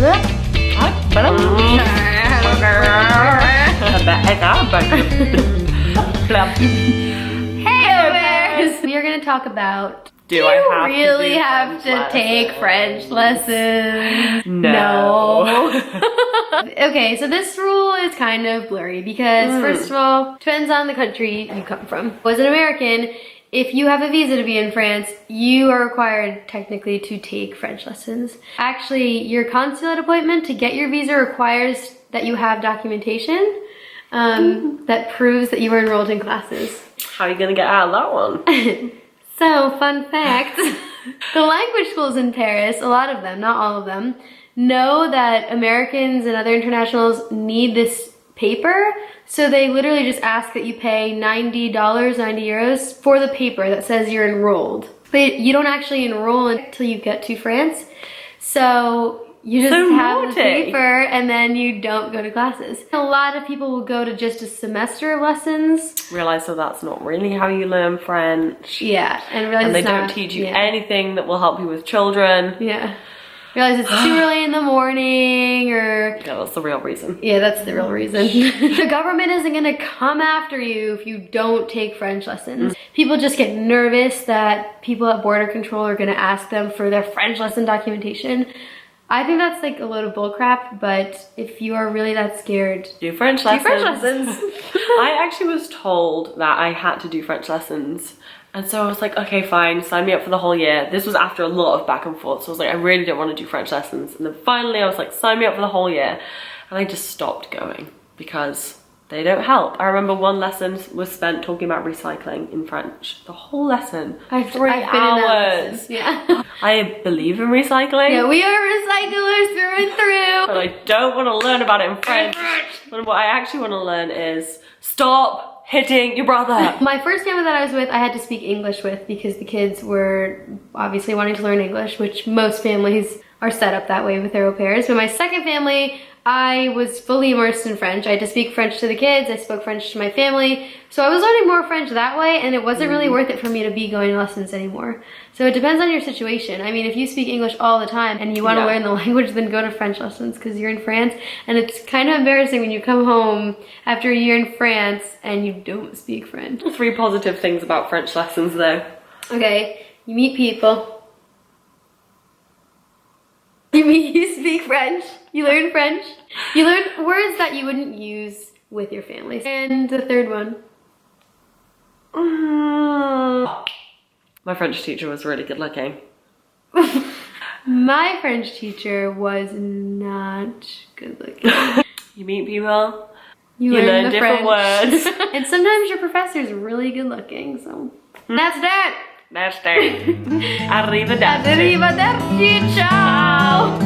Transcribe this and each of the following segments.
Hey bears! We are going to talk about Do I really have to take French lessons? No. Okay, so this rule is kind of blurry because first of all, depends on the country you come from. As an American, if you have a visa to be in France, you are required technically to take French lessons. Actually, your consulate appointment to get your visa requires that you have documentation that proves that you were enrolled in classes. How are you gonna get out of that one? So, fun fact, the language schools in Paris, a lot of them, not all of them, know that Americans and other internationals need this paper, so they literally just ask that you pay $90, 90 euros for the paper that says you're enrolled. But you don't actually enroll until you get to France, so you just have the paper and then you don't go to classes. A lot of people will go to just a semester of lessons. Realize that that's not really how you learn French. Yeah, and realize they don't teach you anything that will help you with children. Yeah. Realize it's too early in the morning or... Yeah, that's the real reason. Yeah, that's the real reason. The government isn't gonna come after you if you don't take French lessons. People just get nervous that people at border control are gonna ask them for their French lesson documentation. I think that's like a load of bullcrap, but if you are really that scared, do French lessons. Do French lessons. I actually was told that I had to do French lessons. And so I was like, okay, fine, sign me up for the whole year. This was after a lot of back and forth. So I was like, I really don't want to do French lessons. And then finally I was like, sign me up for the whole year. And I just stopped going because they don't help. I remember one lesson was spent talking about recycling in French. The whole lesson. 3 hours. Yeah. I believe in recycling. Yeah, we are recyclers through and through. But I don't want to learn about it in French. But what I actually want to learn is stop hitting your brother. My first family that I was with, I had to speak English with because the kids were obviously wanting to learn English, which most families are set up that way with their au pairs. But my second family, I was fully immersed in French. I had to speak French to the kids, I spoke French to my family. So I was learning more French that way, and it wasn't really worth it for me to be going to lessons anymore. So it depends on your situation. I mean, if you speak English all the time and you want to learn the language, then go to French lessons because you're in France. And it's kind of embarrassing when you come home after a year in France and you don't speak French. 3 positive things about French lessons though. Okay, you meet people. You speak French, you learn French, you learn words that you wouldn't use with your family. And the third one. My French teacher was really good looking. My French teacher was not good looking. You meet people, you learn different words. And sometimes your professor's really good looking, so that's that. That's that. Arrivederci. Arrivederci, ciao.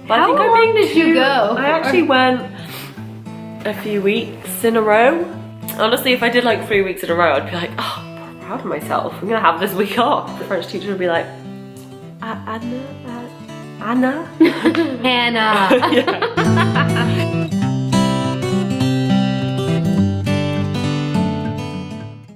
How long did you go? I actually went a few weeks in a row. Honestly, if I did like 3 weeks in a row, I'd be like, oh, I'm proud of myself. I'm gonna have this week off. The French teacher would be like, Anna? Hannah. Yeah.